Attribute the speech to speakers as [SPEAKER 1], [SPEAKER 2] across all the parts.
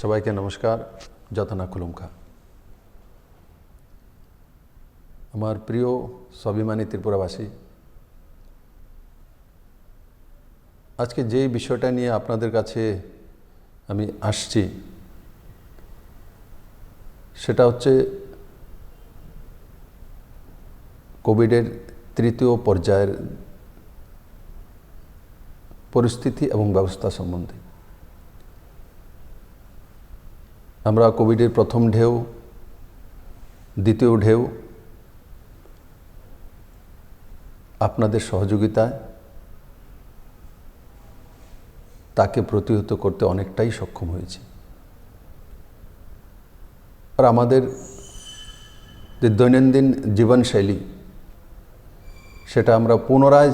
[SPEAKER 1] সবাইকে নমস্কার। যতনা কুলুমখা। আমার প্রিয় স্বাভিমানী ত্রিপুরাবাসী, আজকে যে বিষয়টা নিয়ে আপনাদের কাছে আমি আসছি সেটা হচ্ছে কোভিডের তৃতীয় পর্যায়ের পরিস্থিতি এবং ব্যবস্থা সম্বন্ধে। আমরা কোভিডের প্রথম ঢেউ, দ্বিতীয় ঢেউ আপনাদের সহযোগিতায় তাকে প্রতিহত করতে অনেকটাই সক্ষম হয়েছে। আর আমাদের যে দৈনন্দিন জীবনশৈলী সেটা আমরা পুনরায়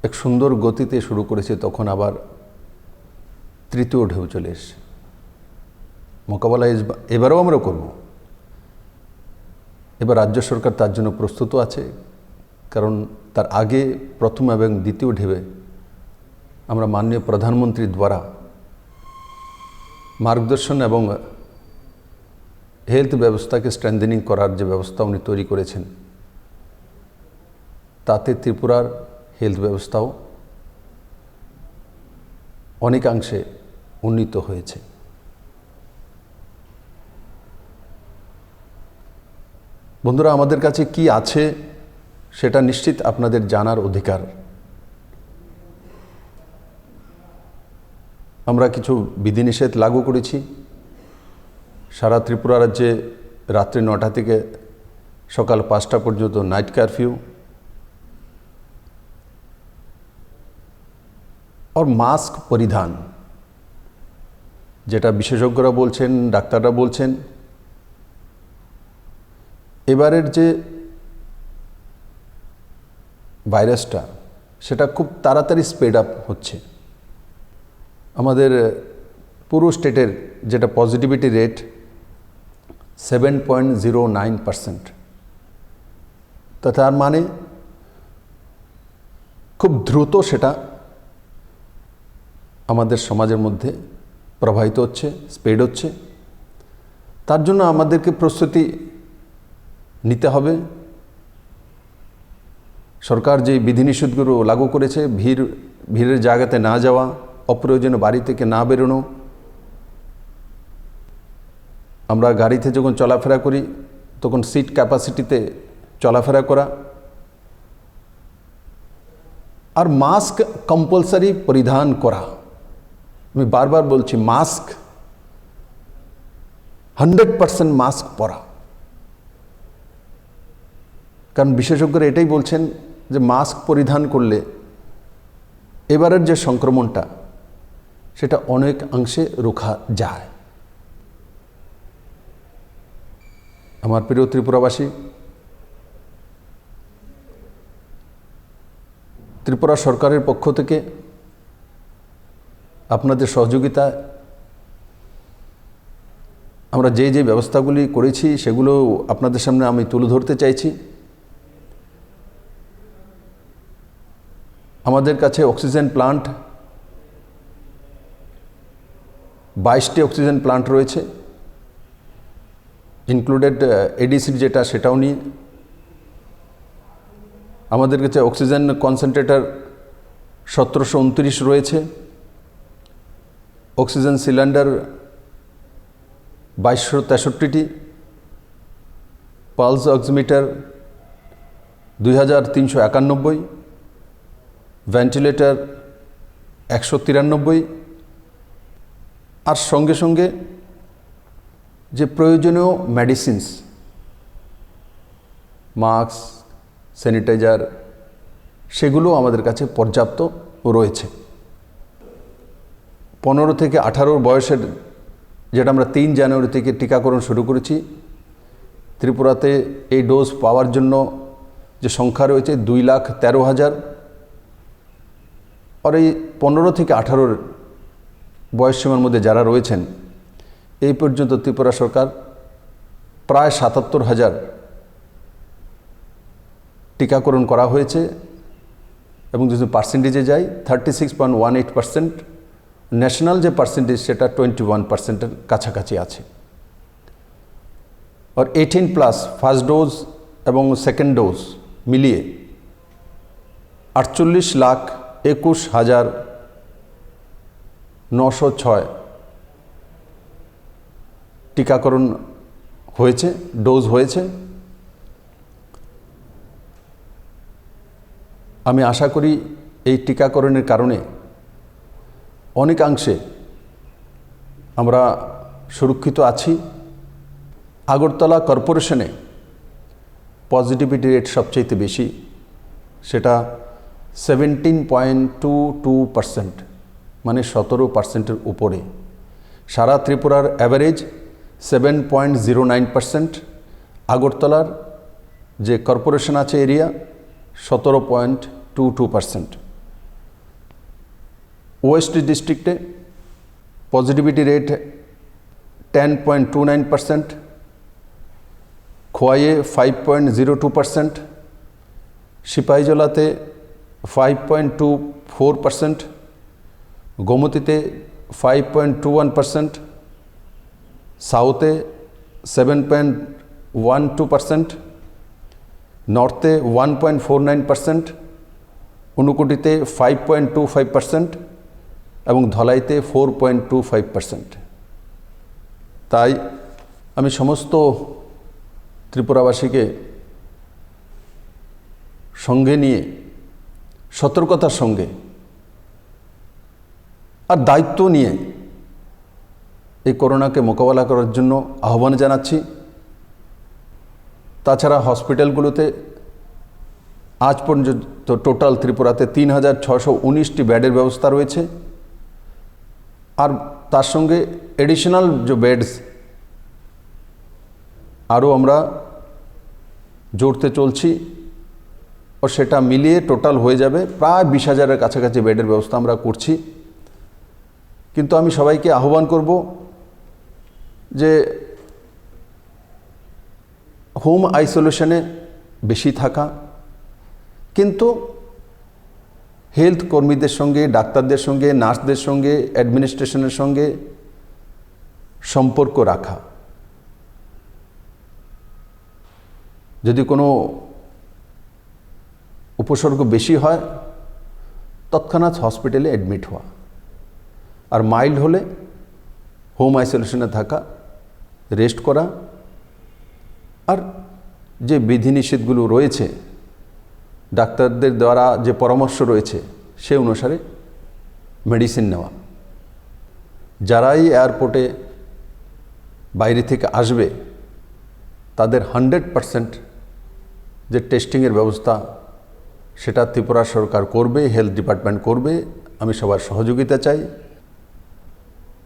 [SPEAKER 1] এক সুন্দর গতিতে শুরু করেছি, তখন আবার তৃতীয় ঢেউ চলে এসছে। মোকাবেলা এবারও আমরা করব। এবার রাজ্য সরকার তার জন্য প্রস্তুত আছে, কারণ তার আগে প্রথম এবং দ্বিতীয় ঢেউয়ে আমরা মাননীয় প্রধানমন্ত্রীর দ্বারা মার্গদর্শন এবং হেলথ ব্যবস্থাকে স্ট্রেংথেনিং করার যে ব্যবস্থা উনি তৈরি করেছেন, তাতে ত্রিপুরার হেলথ ব্যবস্থাও অনেকাংশে উন্নীত হয়েছে। বন্ধুরা, আমাদের কাছে কি আছে সেটা নিশ্চিত আপনাদের জানার অধিকার। আমরা কিছু বিধিনিষেধ লাগু করেছি। সারা ত্রিপুরা রাজ্যে রাত্রি 9টা থেকে সকাল 5টা পর্যন্ত নাইট কারফিউ और মাস্ক পরিধান, যেটা বিশেষজ্ঞরা বলছেন, ডাক্তাররা বলছেন, এবারের যে ভাইরাসটা সেটা খুব তাড়াতাড়ি স্প্রেড আপ হচ্ছে। আমাদের পুরো স্টেটের যেটা পজিটিভিটি রেট 7.09%, তো তার মানে খুব দ্রুত সেটা আমাদের সমাজের মধ্যে প্রবাহিত হচ্ছে, স্প্রেড হচ্ছে। তার জন্য আমাদেরকে প্রস্তুতি নিতে হবে। সরকার যে বিধিনিষেধগুলো লাগু করেছে, ভিড়ের জায়গাতে না যাওয়া, অপ্রয়োজনীয় বাড়ি থেকে না বেরোনো, আমরা গাড়িতে যখন চলাফেরা করি তখন সিট ক্যাপাসিটিতে চলাফেরা করা, আর মাস্ক কম্পালসারি পরিধান করা। আমি বারবার বলছি, মাস্ক 100% মাস্ক পরা। কারণ বিশেষজ্ঞরা এটাই বলছেন যে মাস্ক পরিধান করলে এবারের যে সংক্রমণটা সেটা অনেক অংশে রোখা যায়। আমার প্রিয় ত্রিপুরাবাসী, ত্রিপুরা সরকারের পক্ষ থেকে আপনাদের সহযোগিতায় আমরা যে যে ব্যবস্থাগুলি করেছি সেগুলো আপনাদের সামনে আমি তুলে ধরতে চাইছি। আমাদের কাছে অক্সিজেন প্লান্ট 22টি অক্সিজেন প্লান্ট রয়েছে, ইনক্লুডেড এডিসির যেটা সেটাও নিয়ে। আমাদের কাছে অক্সিজেন কনসেন্ট্রেটর 1729 রয়েছে, অক্সিজেন সিলিন্ডার 2263টি, পালস অক্সিমিটার 2391, ভেন্টিলেটর 193, আর সঙ্গে সঙ্গে যে প্রয়োজনীয় মেডিসিনস, মাস্ক, স্যানিটাইজার, সেগুলো আমাদের কাছে পর্যাপ্ত রয়েছে। 15 থেকে 18 বয়সের, যেটা আমরা 3 জানুয়ারি থেকে টিকাকরণ শুরু করেছি, ত্রিপুরাতে এই ডোজ পাওয়ার জন্য যে সংখ্যা রয়েছে 2,13,000। আর এই 15 থেকে 18 বয়স সীমার মধ্যে যারা রয়েছেন, এই পর্যন্ত ত্রিপুরা সরকার প্রায় 77,000 টিকাকরণ করা হয়েছে, এবং যদি পার্সেন্টেজে যাই 36.18% ন্যাশনাল যে পার্সেন্টেজ সেটা 21%-এর কাছাকাছি আছে। আর 18+ ফার্স্ট ডোজ এবং সেকেন্ড ডোজ মিলিয়ে 48,21,906 টিকাকরণ হয়েছে, ডোজ হয়েছে। আমি আশা করি এই টিকাকরণের কারণে অনেকাংশে আমরা সুরক্ষিত আছি। আগরতলা কর্পোরেশনে পজিটিভিটি রেট সবচেয়ে বেশি, সেটা 17.22%, মানে 17%-এর উপরে। সারা ত্রিপুরার অ্যাভারেজ 7.09%, আগরতলার যে কর্পোরেশন আছে এরিয়া 17.22%। ওয়েস্ট ডিস্ট্রিক্টে পজিটিভিটি রেট 10.29%, খোয়াইয়ে 5.02%, সিপাহীজলাতে 5.24%, গোমতীতে 5.21%, সাউথে 7.12%, নর্থে 1.49%, ঊনকোটিতে 5.25% এবং ধলাইতে 4.25%। তাই আমি সমস্ত ত্রিপুরাবাসীকে সঙ্গে নিয়ে সতর্কতার সঙ্গে আর দায়িত্ব নিয়ে এই করোনাকে মোকাবেলা করার জন্য আহ্বান জানাচ্ছি। তাছাড়া হসপিটালগুলোতে আজ পর্যন্ত টোটাল ত্রিপুরাতে 3,619টি বেডের ব্যবস্থা রয়েছে। আর তার সঙ্গে এডিশনাল যে বেডস আরও আমরা জোরতে চলছি, ও সেটা মিলিয়ে টোটাল হয়ে যাবে প্রায় 20,000-এর কাছাকাছি বেডের ব্যবস্থা আমরা করছি। কিন্তু আমি সবাইকে আহ্বান করব যে হোম আইসোলেশনে বেশি থাকা, কিন্তু হেলথ কর্মীদের সঙ্গে, ডাক্তারদের সঙ্গে, নার্সদের সঙ্গে, অ্যাডমিনিস্ট্রেশনের সঙ্গে সম্পর্ক রাখা। যদি কোনো উপসর্গ বেশি হয় তৎক্ষণাৎ হসপিটালে অ্যাডমিট হওয়া, আর মাইল্ড হলে হোম আইসোলেশনে থাকা, রেস্ট করা, আর যে বিধিনিষেধগুলো রয়েছে ডাক্তারদের দ্বারা যে পরামর্শ রয়েছে সে অনুসারে মেডিসিন নেওয়া। যারাই এয়ারপোর্টে বাইরে থেকে আসবে তাদের 100% যে টেস্টিংয়ের ব্যবস্থা সেটা ত্রিপুরা সরকার করবে, হেলথ ডিপার্টমেন্ট করবে। আমি সবার সহযোগিতা চাই।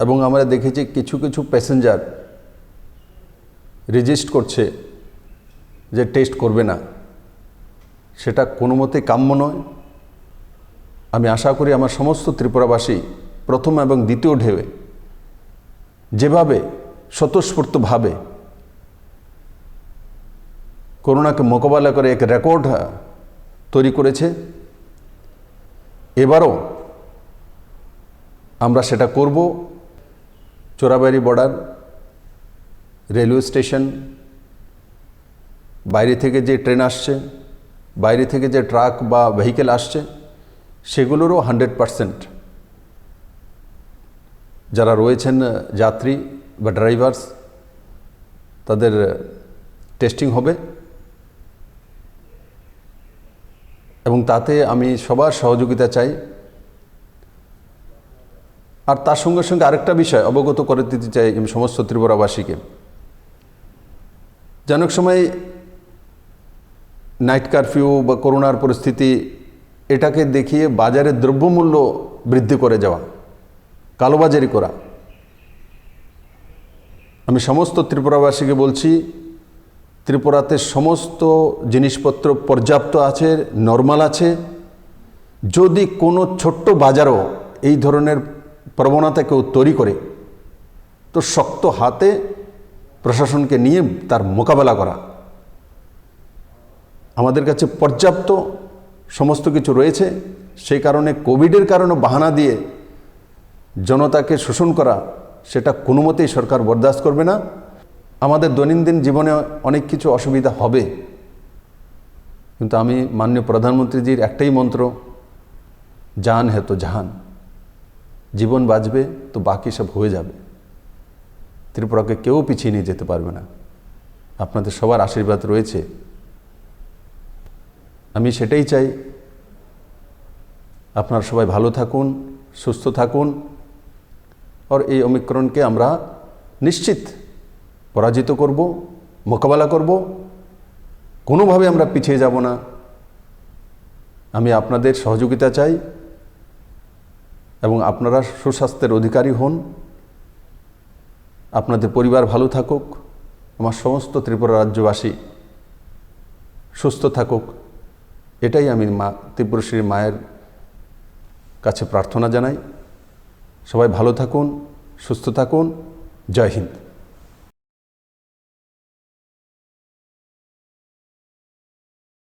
[SPEAKER 1] এবং আমরা দেখেছি কিছু কিছু প্যাসেঞ্জার রেজিস্ট করছে যে টেস্ট করবে না, সেটা কোনো মতেই কাম্য নয়। আমি আশা করি আমার সমস্ত ত্রিপুরাবাসী প্রথম এবং দ্বিতীয় ঢেউয়ে যেভাবে স্বতঃস্ফূর্তভাবে করোনাকে মোকাবেলা করে এক রেকর্ড তৈরি করেছে, এবারও আমরা সেটা করব। চোরাবাড়ি বর্ডার, রেলওয়ে স্টেশন, বাইরে থেকে যে ট্রেন আসছে, বাইরে থেকে যে ট্রাক বা ভেহিকেল আসছে, সেগুলোরও 100% যারা রয়েছেন যাত্রী বা ড্রাইভার্স তাদের টেস্টিং হবে। এবং তাতে আমি সবার সহযোগিতা চাই। আর তার সঙ্গে সঙ্গে আরেকটা বিষয় অবগত করে দিতে চাই আমি সমস্ত ত্রিপুরাবাসীকে। যে অনেক সময় নাইট কারফিউ বা করোনার পরিস্থিতি এটাকে দেখিয়ে বাজারে দ্রব্যমূল্য বৃদ্ধি করে যাওয়া, কালোবাজারি করা। আমি সমস্ত ত্রিপুরাবাসীকে বলছি, ত্রিপুরাতে সমস্ত জিনিসপত্র পর্যাপ্ত আছে, নর্মাল আছে। যদি কোনো ছোট্ট বাজারও এই ধরনের প্রবণতা কেউ তৈরি করে তো শক্ত হাতে প্রশাসনকে নিয়ে তার মোকাবেলা করা। আমাদের কাছে পর্যাপ্ত সমস্ত কিছু রয়েছে। সেই কারণে কোভিডের কারণে বাহানা দিয়ে জনতাকে শোষণ করা, সেটা কোনো মতেই সরকার বরদাস্ত করবে না। আমাদের দৈনন্দিন জীবনে অনেক কিছু অসুবিধা হবে, কিন্তু আমি মাননীয় প্রধানমন্ত্রীজির একটাই মন্ত্র, জান হে তো জাহান, জীবন বাঁচবে তো বাকি সব হয়ে যাবে। ত্রিপুরাকে কেউ পিছিয়ে নিয়ে যেতে পারবে না। আপনাদের সবার আশীর্বাদ রয়েছে, আমি সেটাই চাই। আপনারা সবাই ভালো থাকুন, সুস্থ থাকুন, আর এই ওমিক্রনকে আমরা নিশ্চিত পরাজিত করব, মোকাবেলা করব, কোনোভাবে আমরা পিছিয়ে যাব না। আমি আপনাদের সহযোগিতা চাই এবং আপনারা সুস্বাস্থ্যের অধিকারী হন, আপনাদের পরিবার ভালো থাকুক, আমার সমস্ত ত্রিপুরা রাজ্যবাসী সুস্থ থাকুক, এটাই আমি ত্রিপুরেশ্বরী মায়ের কাছে প্রার্থনা জানাই। সবাই ভালো থাকুন, সুস্থ থাকুন। জয় হিন্দ।